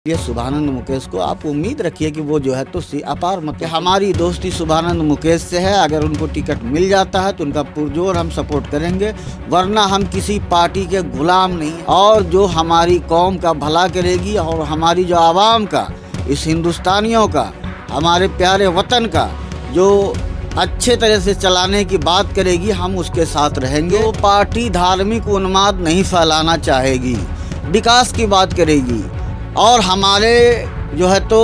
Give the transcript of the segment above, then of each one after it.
ये शुभानंद मुकेश को आप उम्मीद रखिए कि वो जो है तो अपार मत हमारी दोस्ती शुभानंद मुकेश से है। अगर उनको टिकट मिल जाता है तो उनका पुरजोर हम सपोर्ट करेंगे, वरना हम किसी पार्टी के गुलाम नहीं। और जो हमारी कौम का भला करेगी और हमारी जो आवाम का, इस हिंदुस्तानियों का, हमारे प्यारे वतन का जो अच्छे तरह से चलाने की बात करेगी, हम उसके साथ रहेंगे। वो पार्टी धार्मिक उन्माद नहीं फैलाना चाहेगी, विकास की बात करेगी और हमारे जो है तो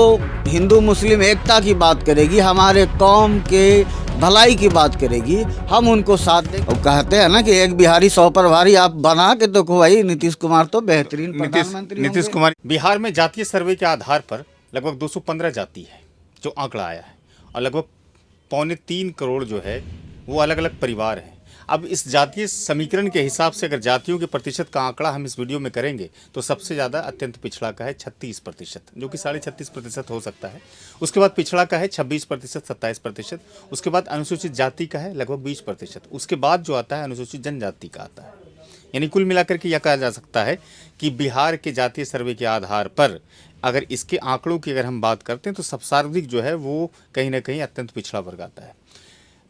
हिंदू मुस्लिम एकता की बात करेगी, हमारे कौम के भलाई की बात करेगी, हम उनको साथ दें। और कहते हैं ना कि एक बिहारी 100 पर भारी। आप बना के तो भाई नीतीश कुमार तो बेहतरीन प्रधानमंत्री। नीतीश कुमार बिहार में जातीय सर्वे के आधार पर लगभग 215 जाति है जो आंकड़ा आया है, और लगभग 2.25 करोड़ जो है वो अलग अलग परिवार हैं। अब इस जातीय समीकरण के हिसाब से अगर जातियों के प्रतिशत का आंकड़ा हम इस वीडियो में करेंगे तो सबसे ज़्यादा अत्यंत पिछड़ा का है 36%, जो कि 36.5% हो सकता है। उसके बाद पिछड़ा का है 26%, 27%। उसके बाद अनुसूचित जाति का है लगभग 20%। उसके बाद जो आता है अनुसूचित जनजाति का आता है। यानी कुल मिलाकर के यह कहा जा सकता है कि बिहार के जातीय सर्वे के आधार पर अगर इसके आंकड़ों की अगर हम बात करते हैं तो सब सर्वाधिक जो है वो कहीं ना कहीं अत्यंत पिछड़ा वर्ग आता है।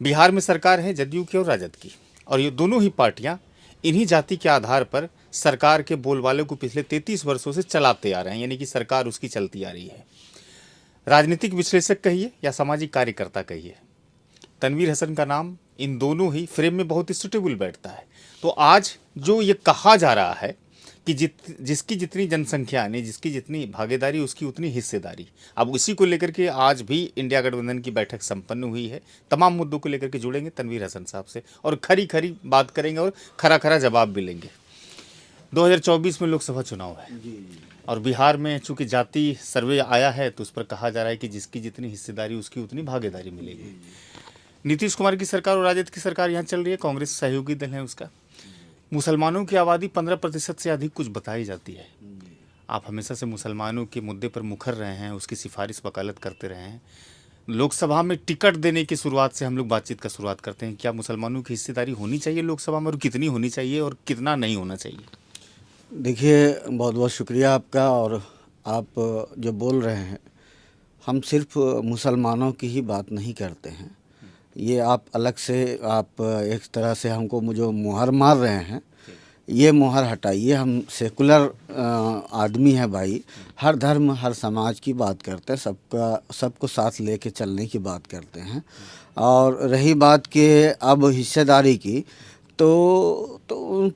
बिहार में सरकार है जदयू की और राजद की, और ये दोनों ही पार्टियां इन्हीं जाति के आधार पर सरकार के बोलबाले को पिछले 33 वर्षों से चलाते आ रहे हैं, यानी कि सरकार उसकी चलती आ रही है। राजनीतिक विश्लेषक कहिए या सामाजिक कार्यकर्ता कहिए, तनवीर हसन का नाम इन दोनों ही फ्रेम में बहुत ही सुटेबल बैठता है। तो आज जो ये कहा जा रहा है कि जिसकी जितनी जनसंख्या यानी जिसकी जितनी भागीदारी उसकी उतनी हिस्सेदारी, अब उसी को लेकर के आज भी इंडिया गठबंधन की बैठक संपन्न हुई है। तमाम मुद्दों को लेकर के जुड़ेंगे तनवीर हसन साहब से और खरी खरी बात करेंगे और खरा खरा जवाब भी लेंगे। 2024 में लोकसभा चुनाव है और बिहार में चूंकि जाति सर्वे आया है तो उस पर कहा जा रहा है कि जिसकी जितनी हिस्सेदारी उसकी उतनी भागीदारी मिलेगी। नीतीश कुमार की सरकार और राजद की सरकार यहाँ चल रही है, कांग्रेस सहयोगी दल है उसका। मुसलमानों की आबादी 15% से अधिक कुछ बताई जाती है। आप हमेशा से मुसलमानों के मुद्दे पर मुखर रहे हैं, उसकी सिफारिश वकालत करते रहे हैं। लोकसभा में टिकट देने की शुरुआत से हम लोग बातचीत का शुरुआत करते हैं। क्या मुसलमानों की हिस्सेदारी होनी चाहिए लोकसभा में, और कितनी होनी चाहिए और कितना नहीं होना चाहिए? देखिए, बहुत बहुत शुक्रिया आपका। और आप जो बोल रहे हैं, हम सिर्फ मुसलमानों की ही बात नहीं करते हैं। ये आप अलग से आप एक तरह से हमको मुझे मुहर मार रहे हैं, ये मुहर हटाइए। हम सेकुलर आदमी हैं भाई, हर धर्म हर समाज की बात करते हैं, सबको साथ लेके चलने की बात करते हैं। और रही बात के अब हिस्सेदारी की, तो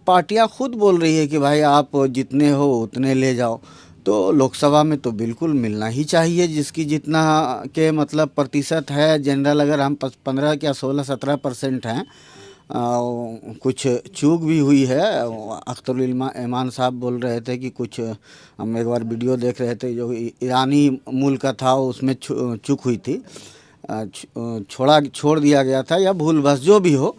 पार्टियां खुद बोल रही है कि भाई आप जितने हो उतने ले जाओ। तो लोकसभा में तो बिल्कुल मिलना ही चाहिए, जिसकी जितना के मतलब प्रतिशत है। जनरल अगर हम 15 या 16-17% हैं, कुछ चूक भी हुई है। अख्तरुल ईमान साहब बोल रहे थे कि कुछ, हम एक बार वीडियो देख रहे थे जो ईरानी मूल का था, उसमें चूक हुई थी, छोड़ दिया गया था या भूल बस जो भी हो।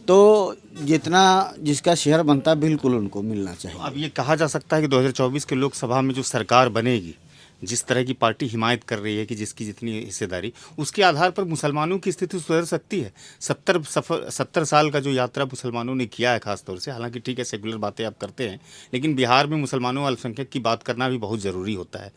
तो जितना जिसका शेयर बनता है बिल्कुल उनको मिलना चाहिए। अब ये कहा जा सकता है कि 2024 के लोकसभा में जो सरकार बनेगी, जिस तरह की पार्टी हिमायत कर रही है कि जिसकी जितनी हिस्सेदारी, उसके आधार पर मुसलमानों की स्थिति सुधर सकती है। 70 साल का जो यात्रा मुसलमानों ने किया है खास तौर से, हालांकि ठीक है सेकुलर बातें आप करते हैं, लेकिन बिहार में मुसलमानों अल्पसंख्यक की बात करना भी बहुत ज़रूरी होता है।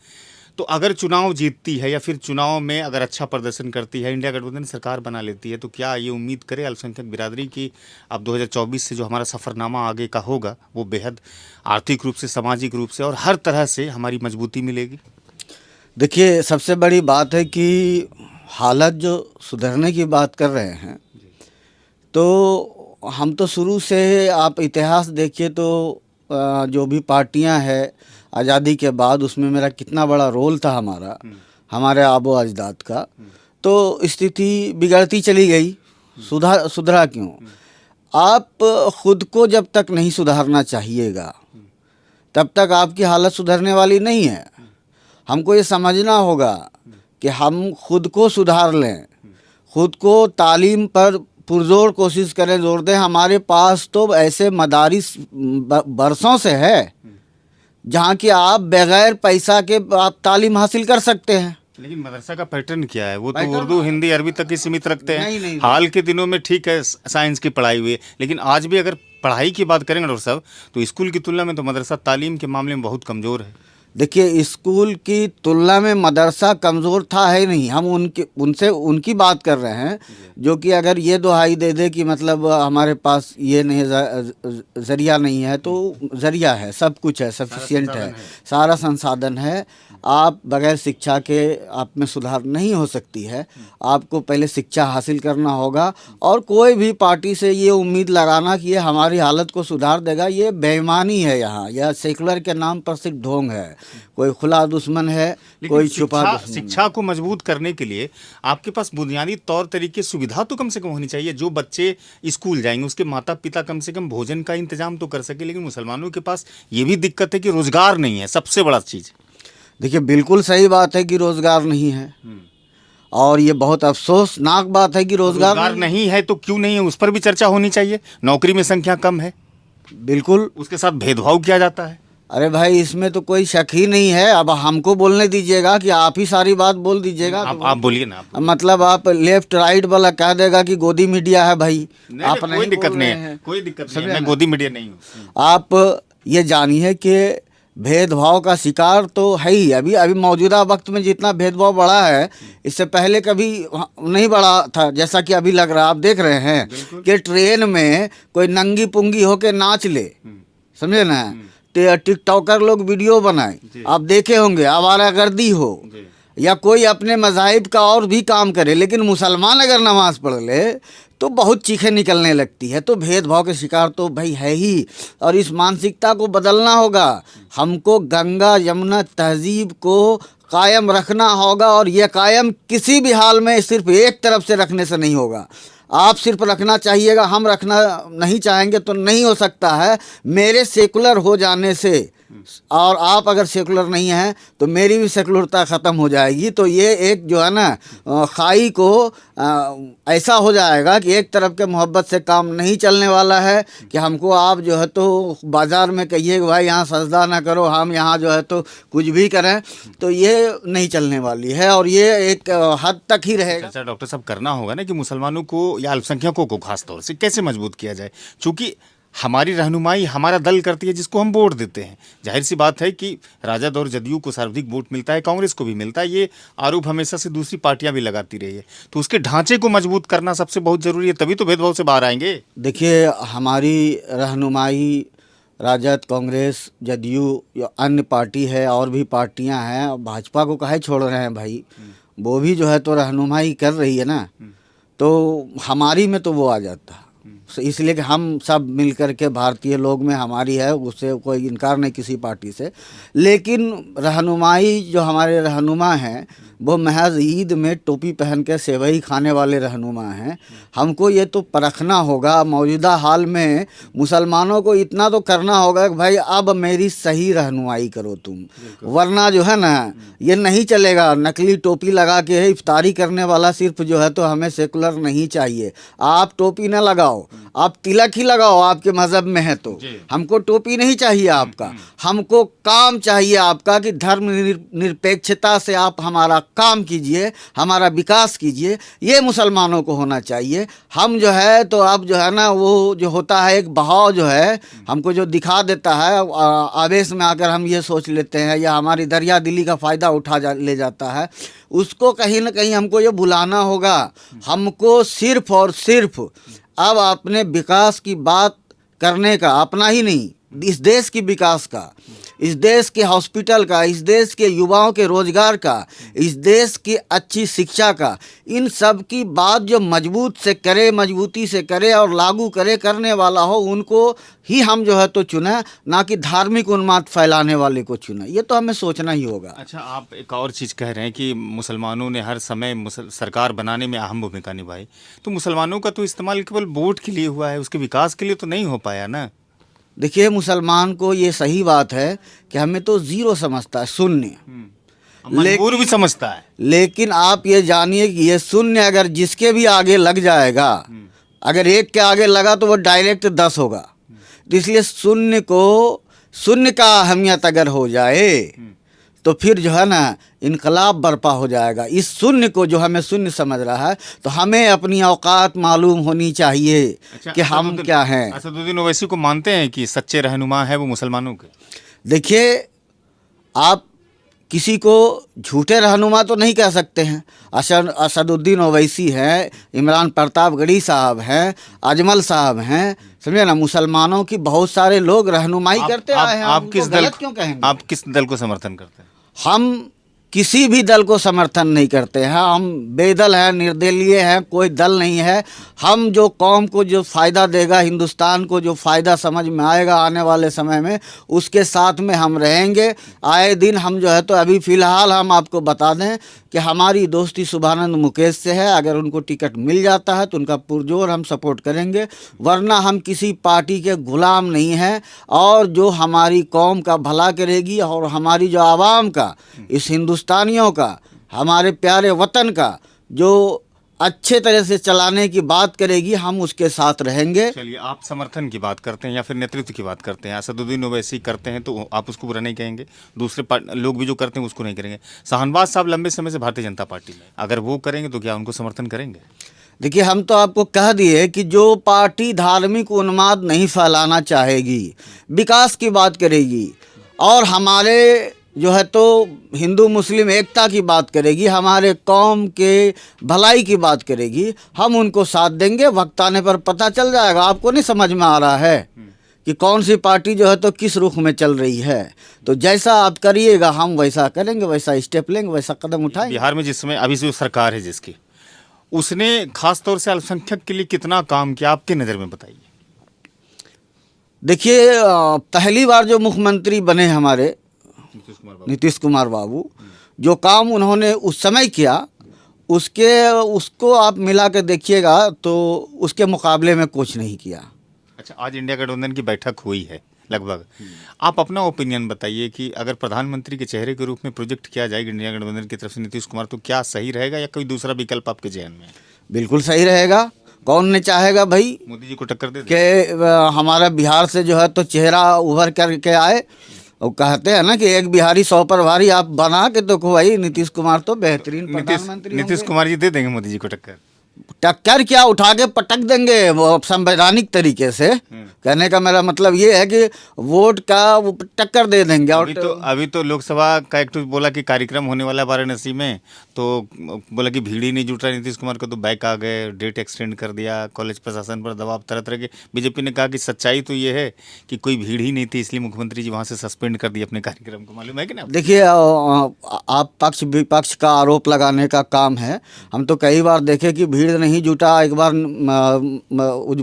तो अगर चुनाव जीतती है या फिर चुनाव में अगर अच्छा प्रदर्शन करती है, इंडिया गठबंधन सरकार बना लेती है, तो क्या ये उम्मीद करें अल्पसंख्यक बिरादरी की अब 2024 से जो हमारा सफ़रनामा आगे का होगा वो बेहद आर्थिक रूप से, सामाजिक रूप से और हर तरह से हमारी मजबूती मिलेगी? देखिए, सबसे बड़ी बात है कि हालत जो सुधरने की बात कर रहे हैं, तो हम तो शुरू से आप इतिहास देखिए तो जो भी पार्टियां हैं आज़ादी के बाद, उसमें मेरा कितना बड़ा रोल था हमारे आबो अजदाद का। तो स्थिति बिगड़ती चली गई, सुधरा क्यों? आप खुद को जब तक नहीं सुधारना चाहिएगा तब तक आपकी हालत सुधरने वाली नहीं है। हमको ये समझना होगा कि हम खुद को सुधार लें, खुद को तालीम पर पुरजोर कोशिश करें, जोर दें। हमारे पास तो ऐसे मदारिस बरसों से है जहाँ कि आप बगैर पैसा के आप तालीम हासिल कर सकते हैं। लेकिन मदरसा का पैटर्न क्या है? वो तो उर्दू, हिंदी, अरबी तक ही सीमित रखते हैं। नहीं। हाल के दिनों में ठीक है साइंस की पढ़ाई हुई है, लेकिन आज भी अगर पढ़ाई की बात करेंगे डॉक्टर साहब तो स्कूल की तुलना में तो मदरसा तालीम के मामले में बहुत कमज़ोर है। देखिए, स्कूल की तुलना में मदरसा कमज़ोर था है नहीं। हम उनकी बात कर रहे हैं जो कि अगर ये दुहाई दे दे कि मतलब हमारे पास ये नहीं है, ज़रिया नहीं है, तो ज़रिया है, सब कुछ है, सफिशिएंट है, सारा संसाधन है। आप बगैर शिक्षा के आप में सुधार नहीं हो सकती है। आपको पहले शिक्षा हासिल करना होगा, और कोई भी पार्टी से ये उम्मीद लगाना कि ये हमारी हालत को सुधार देगा, ये बेईमानी है। यहाँ यह सेकुलर के नाम पर सिर्फ ढोंग है। कोई खुला दुश्मन है, कोई छुपा दुश्मन है। शिक्षा को मजबूत करने के लिए आपके पास बुनियादी तौर तरीके सुविधा तो कम से कम होनी चाहिए। जो बच्चे स्कूल जाएंगे उसके माता पिता कम से कम भोजन का इंतजाम तो कर सके, लेकिन मुसलमानों के पास ये भी दिक्कत है कि रोजगार नहीं है, सबसे बड़ा चीज़। देखिए, बिल्कुल सही बात है कि रोज़गार नहीं है, और ये बहुत अफसोसनाक बात है कि रोज़गार नहीं है। तो क्यों नहीं है, उस पर भी चर्चा होनी चाहिए। नौकरी में संख्या कम है, बिल्कुल उसके साथ भेदभाव किया जाता है। अरे भाई, इसमें तो कोई शक ही नहीं है। अब हमको बोलने दीजिएगा कि आप ही सारी बात बोल दीजिएगा। आप बोलिए ना। मतलब आप लेफ्ट राइट वाला कह देगा कि गोदी मीडिया है भाई। आप कोई दिक्कत नहीं है, कोई दिक्कत नहीं है, मैं गोदी मीडिया नहीं हूँ। आप ये जानिए कि भेदभाव का शिकार तो है ही। अभी मौजूदा वक्त में जितना भेदभाव बढ़ा है, इससे पहले कभी नहीं बढ़ा था। जैसा कि अभी लग रहा है, आप देख रहे हैं कि ट्रेन में कोई नंगी पुंगी होके नाच ले, समझे ना, टिकटॉकर लोग वीडियो बनाए, आप देखे होंगे, आवारागर्दी हो, या कोई अपने मज़ाहिब का और भी काम करे, लेकिन मुसलमान अगर नमाज़ पढ़ ले तो बहुत चीखें निकलने लगती है। तो भेदभाव के शिकार तो भाई है ही, और इस मानसिकता को बदलना होगा। हमको गंगा यमुना तहजीब को कायम रखना होगा, और ये कायम किसी भी हाल में सिर्फ एक तरफ से रखने से नहीं होगा। आप सिर्फ रखना चाहिएगा, हम रखना नहीं चाहेंगे तो नहीं हो सकता है। मेरे सेकुलर हो जाने से, और आप अगर सेकुलर नहीं हैं तो मेरी भी सेकुलरता ख़त्म हो जाएगी। तो ये एक जो है ना खाई को ऐसा हो जाएगा कि एक तरफ के मोहब्बत से काम नहीं चलने वाला है कि हमको आप जो है तो बाज़ार में कहिए कि भाई यहाँ सजदा ना करो, हम यहाँ जो है तो कुछ भी करें, तो ये नहीं चलने वाली है, और ये एक हद तक ही रहेगा। अच्छा डॉक्टर साहब, करना होगा ना कि मुसलमानों को या अल्पसंख्यकों को खास तौर से कैसे मजबूत किया जाए, क्योंकि हमारी रहनुमाई हमारा दल करती है जिसको हम वोट देते हैं। जाहिर सी बात है कि राजद और जदयू को सर्वाधिक वोट मिलता है, कांग्रेस को भी मिलता है। ये आरोप हमेशा से दूसरी पार्टियां भी लगाती रही है। तो उसके ढांचे को मजबूत करना सबसे बहुत ज़रूरी है, तभी तो भेदभाव से बाहर आएंगे। देखिए, हमारी रहनुमाई राजद, कांग्रेस, जदयू या अन्य पार्टी है, और भी पार्टियां हैं, भाजपा को काहे छोड़ रहे हैं भाई, वो भी जो है तो रहनुमाई कर रही है ना। तो हमारी में तो वो आ जाता, इसलिए कि हम सब मिल कर के भारतीय लोग में हमारी है, उससे कोई इनकार नहीं किसी पार्टी से। लेकिन रहनुमाई जो हमारे रहनुमा हैं वो महज ईद में टोपी पहन के सेवई खाने वाले रहनुमा हैं। हमको ये तो परखना होगा मौजूदा हाल में। मुसलमानों को इतना तो करना होगा कि भाई अब मेरी सही रहनुमाई करो तुम, वरना जो है ना ये नहीं चलेगा। नकली टोपी लगा के इफ्तारी करने वाला सिर्फ जो है तो हमें सेकुलर नहीं चाहिए। आप टोपी ना लगाओ, आप तिलक ही लगाओ, आपके मज़हब में है तो। हमको टोपी नहीं चाहिए आपका, हमको काम चाहिए आपका कि धर्म निरपेक्षता से आप हमारा काम कीजिए, हमारा विकास कीजिए। ये मुसलमानों को होना चाहिए। हम जो है तो अब जो है ना वो जो होता है एक बहाव जो है हमको जो दिखा देता है, आवेश में आकर हम ये सोच लेते हैं या हमारी दरिया दिली का फ़ायदा ले जाता है, उसको कहीं ना कहीं हमको ये भुलाना होगा। हमको सिर्फ और सिर्फ अब अपने विकास की बात करने का, अपना ही नहीं, इस देश की विकास का, इस देश के हॉस्पिटल का, इस देश के युवाओं के रोजगार का, इस देश की अच्छी शिक्षा का, इन सब की बात जो मजबूत से करे, मजबूती से करे और लागू करे, करने वाला हो, उनको ही हम जो है तो चुने, ना कि धार्मिक उन्माद फैलाने वाले को चुने। ये तो हमें सोचना ही होगा। अच्छा, आप एक और चीज़ कह रहे हैं कि मुसलमानों ने हर समय सरकार बनाने में अहम भूमिका निभाई, तो मुसलमानों का तो इस्तेमाल केवल वोट के लिए हुआ है, उसके विकास के लिए तो नहीं हो पाया ना। देखिए, मुसलमान को ये सही बात है कि हमें तो ज़ीरो समझता है, शून्य, मजबूर भी समझता है। लेकिन आप ये जानिए कि ये शून्य अगर जिसके भी आगे लग जाएगा, अगर एक के आगे लगा तो वो डायरेक्ट 10 होगा। तो इसलिए शून्य का अहमियत अगर हो जाए तो फिर जो है ना इनकलाब बर्पा हो जाएगा। इस शून्य को जो हमें शून्य समझ रहा है, तो हमें अपनी औकात मालूम होनी चाहिए कि हम क्या हैं। असदुद्दीन ओवैसी को मानते हैं कि सच्चे रहनुमा है वो मुसलमानों के? देखिए, आप किसी को झूठे रहनुमा तो नहीं कह सकते हैं। असदुद्दीन ओवैसी हैं, इमरान प्रतापगढ़ी साहब हैं, अजमल साहब हैं, समझे ना, मुसलमानों की बहुत सारे लोग रहनुमाई करते आए हैं। आप किस दल क्यों कहेंगे? आप किस दल को समर्थन करते हैं? हम किसी भी दल को समर्थन नहीं करते हैं। हम बेदल हैं, निर्दलीय हैं, कोई दल नहीं है। हम जो कौम को जो फ़ायदा देगा, हिंदुस्तान को जो फ़ायदा समझ में आएगा आने वाले समय में, उसके साथ में हम रहेंगे। आए दिन हम जो है तो अभी फ़िलहाल हम आपको बता दें कि हमारी दोस्ती शुभानंद मुकेश से है। अगर उनको टिकट मिल जाता है तो उनका पुरजोर हम सपोर्ट करेंगे, वरना हम किसी पार्टी के गुलाम नहीं हैं। और जो हमारी कौम का भला करेगी और हमारी जो आवाम का, इस हिंदुस्तानियों का, हमारे प्यारे वतन का जो अच्छे तरह से चलाने की बात करेगी, हम उसके साथ रहेंगे। चलिए, आप समर्थन की बात करते हैं या फिर नेतृत्व की बात करते हैं? असदुद्दीन ओवैसी करते हैं तो आप उसको बुरा नहीं कहेंगे, दूसरे लोग भी जो करते हैं उसको नहीं करेंगे। शाहनवाज साहब लंबे समय से भारतीय जनता पार्टी में, अगर वो करेंगे तो क्या उनको समर्थन करेंगे? देखिए, हम तो आपको कह दिए कि जो पार्टी धार्मिक उन्माद नहीं फैलाना चाहेगी, विकास की बात करेगी और हमारे जो है तो हिंदू मुस्लिम एकता की बात करेगी, हमारे कौम के भलाई की बात करेगी, हम उनको साथ देंगे। वक्त आने पर पता चल जाएगा। आपको नहीं समझ में आ रहा है कि कौन सी पार्टी जो है तो किस रुख में चल रही है? तो जैसा आप करिएगा हम वैसा करेंगे, वैसा स्टेप लेंगे, वैसा कदम उठाएंगे। बिहार में जिस समय अभी जो सरकार है जिसकी, उसने खास तौर से अल्पसंख्यक के लिए कितना काम किया, आपकी नज़र में बताइए। देखिए, पहली बार जो मुख्यमंत्री बने हमारे नीतीश कुमार बाबू, जो काम उन्होंने उस समय किया, उसको आप मिला के देखिएगा तो उसके मुकाबले में कुछ नहीं किया। अच्छा, आज इंडिया गठबंधन की बैठक हुई है लगभग, आप अपना ओपिनियन बताइए कि अगर प्रधानमंत्री के चेहरे के रूप में प्रोजेक्ट किया जाएगा इंडिया गठबंधन की तरफ से नीतीश कुमार, तो क्या सही रहेगा या कोई दूसरा विकल्प आपके जहन में है? बिल्कुल सही रहेगा। कौन नहीं चाहेगा भाई मोदी जी को टक्कर दे कि हमारा बिहार से जो है तो चेहरा उभर करके आए। और कहते हैं ना कि एक बिहारी 100 पर भारी। आप बना के देखो भाई, नीतीश कुमार तो बेहतरीन प्रधानमंत्री होंगे। नीतीश कुमार जी दे देंगे मोदी जी को टक्कर? टक्कर क्या, उठा के पटक देंगे वो संवैधानिक तरीके से। कहने का मेरा मतलब ये है कि वोट का वो टक्कर दे देंगे। अभी तो लोकसभा का एक बोला कि कार्यक्रम होने वाला है वाराणसी में, तो बोला कि भीड़ ही नहीं जुट रहा नीतीश कुमार को, तो बैक आ गए, डेट एक्सटेंड कर दिया, कॉलेज प्रशासन पर दबाव तरह तरह के। बीजेपी ने कहा कि सच्चाई तो ये है कि कोई भीड़ ही नहीं थी, इसलिए मुख्यमंत्री जी वहाँ से सस्पेंड कर दिए अपने कार्यक्रम को, मालूम है कि ना? देखिए, आप पक्ष विपक्ष का आरोप लगाने का काम है। हम तो कई बार देखे कि भीड़ नहीं जुटा। एक बार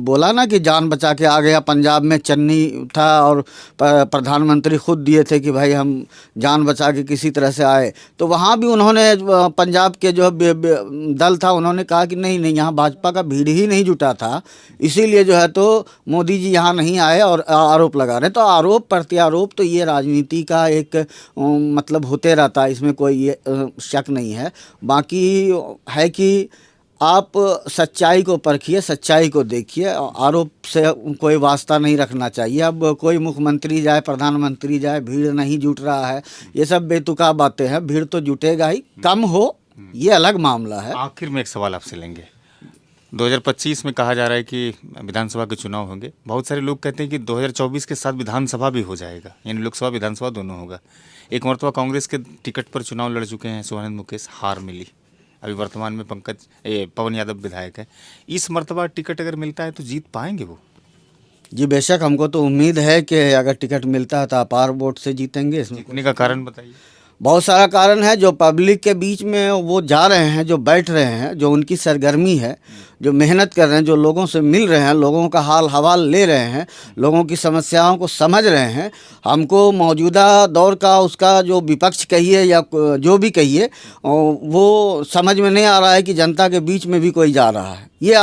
बोला ना कि जान बचा के आ गया, पंजाब में चन्नी था और प्रधानमंत्री खुद दिए थे कि भाई हम जान बचा के किसी तरह से आए। तो वहाँ भी उन्होंने पंजाब के जो दल था उन्होंने कहा कि नहीं नहीं, यहाँ भाजपा का भीड़ ही नहीं जुटा था, इसीलिए जो है तो मोदी जी यहाँ नहीं आए और आरोप लगा रहे। तो आरोप प्रत्यारोप तो ये राजनीति का एक मतलब होते रहता है, इसमें कोई शक नहीं है। बाकी है कि आप सच्चाई को परखिए, सच्चाई को देखिए। आरोप से कोई वास्ता नहीं रखना चाहिए। अब कोई मुख्यमंत्री जाए, प्रधानमंत्री जाए, भीड़ नहीं जुट रहा है, ये सब बेतुका बातें हैं। भीड़ तो जुटेगा ही, कम हो ये अलग मामला है। आखिर में एक सवाल आपसे लेंगे। 2025 में कहा जा रहा है कि विधानसभा के चुनाव होंगे। बहुत सारे लोग कहते हैं कि 2024 के साथ विधानसभा भी हो जाएगा, यानी लोकसभा विधानसभा दोनों होगा। एक मरतबा कांग्रेस के टिकट पर चुनाव लड़ चुके हैं शुभानंद मुकेश, हार मिली। अभी वर्तमान में पवन यादव विधायक है। इस मरतबा टिकट अगर मिलता है तो जीत पाएंगे वो? जी बेशक, हमको तो उम्मीद है कि अगर टिकट मिलता है तो अपार वोट से जीतेंगे। इसमें जीतने का कारण बताइए। बहुत सारा कारण है। जो पब्लिक के बीच में वो जा रहे हैं, जो बैठ रहे हैं, जो उनकी सरगर्मी है, जो मेहनत कर रहे हैं, जो लोगों से मिल रहे हैं, लोगों का हाल हवाल ले रहे हैं, लोगों की समस्याओं को समझ रहे हैं। हमको मौजूदा दौर का उसका जो विपक्ष कहिए या जो भी कहिए, वो समझ में नहीं आ रहा है कि जनता के बीच में भी कोई जा रहा है। ये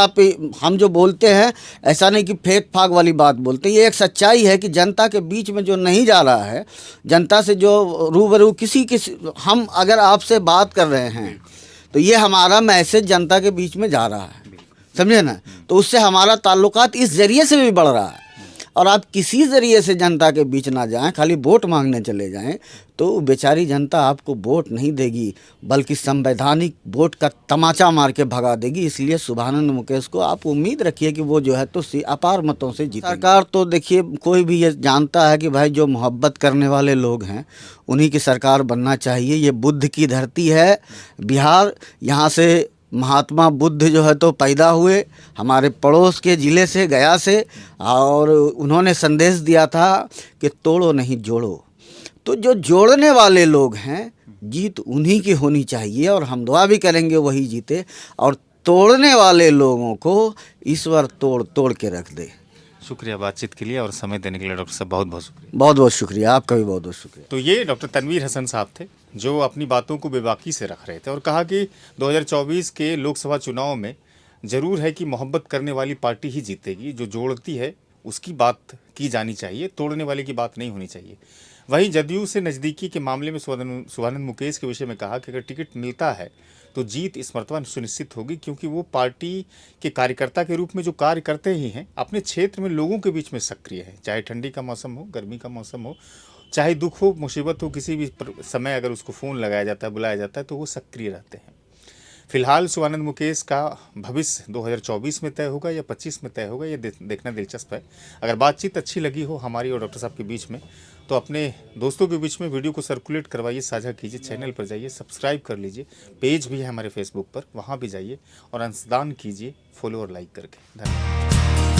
हम जो बोलते हैं ऐसा नहीं कि फेंक फाक वाली बात बोलते, ये एक सच्चाई है कि जनता के बीच में जो नहीं जा रहा है, जनता से जो रूबरू किसी हम अगर आपसे बात कर रहे हैं तो ये हमारा मैसेज जनता के बीच में जा रहा है, समझे ना? तो उससे हमारा ताल्लुकात इस जरिए से भी बढ़ रहा है। और आप किसी ज़रिए से जनता के बीच ना जाएं, खाली वोट मांगने चले जाएं, तो बेचारी जनता आपको वोट नहीं देगी, बल्कि संवैधानिक वोट का तमाचा मार के भगा देगी। इसलिए शुभानंद मुकेश को आप उम्मीद रखिए कि वो जो है तो अपार मतों से जीतेंगे। सरकार तो देखिए, कोई भी ये जानता है कि भाई जो मोहब्बत करने वाले लोग हैं उन्हीं की सरकार बनना चाहिए। ये बुद्ध की धरती है बिहार, यहाँ से महात्मा बुद्ध जो है तो पैदा हुए, हमारे पड़ोस के ज़िले से, गया से, और उन्होंने संदेश दिया था कि तोड़ो नहीं जोड़ो। तो जो जोड़ने वाले लोग हैं, जीत उन्हीं की होनी चाहिए, और हम दुआ भी करेंगे वही जीते, और तोड़ने वाले लोगों को ईश्वर तोड़ तोड़ के रख दे। शुक्रिया बातचीत के लिए और समय देने के लिए डॉक्टर साहब, बहुत बहुत शुक्रिया। बहुत बहुत शुक्रिया, आपका भी बहुत बहुत शुक्रिया। तो ये डॉक्टर तनवीर हसन साहब थे, जो अपनी बातों को बेबाकी से रख रहे थे और कहा कि 2024 के लोकसभा चुनाव में ज़रूर है कि मोहब्बत करने वाली पार्टी ही जीतेगी, जो जोड़ती है उसकी बात की जानी चाहिए, तोड़ने वाले की बात नहीं होनी चाहिए। वहीं जदयू से नज़दीकी के मामले में शुभानंद मुकेश के विषय में कहा कि अगर टिकट मिलता है तो जीत इस मर्तबा सुनिश्चित होगी, क्योंकि वो पार्टी के कार्यकर्ता के रूप में जो कार्य करते ही हैं, अपने क्षेत्र में लोगों के बीच में सक्रिय है। चाहे ठंडी का मौसम हो, गर्मी का मौसम हो, चाहे दुख हो, मुसीबत हो, किसी भी समय अगर उसको फ़ोन लगाया जाता है, बुलाया जाता है, तो वो सक्रिय रहते हैं। फिलहाल शुभानंद मुकेश का भविष्य 2024 में तय होगा या 25 में तय होगा, ये देखना दिलचस्प है। अगर बातचीत अच्छी लगी हो हमारी और डॉक्टर साहब के बीच में, तो अपने दोस्तों के बीच में वीडियो को सर्कुलेट करवाइए, साझा कीजिए, चैनल पर जाइए, सब्सक्राइब कर लीजिए, पेज भी है हमारे फेसबुक पर, वहाँ भी जाइए और अंशदान कीजिए फॉलो और लाइक करके। धन्यवाद।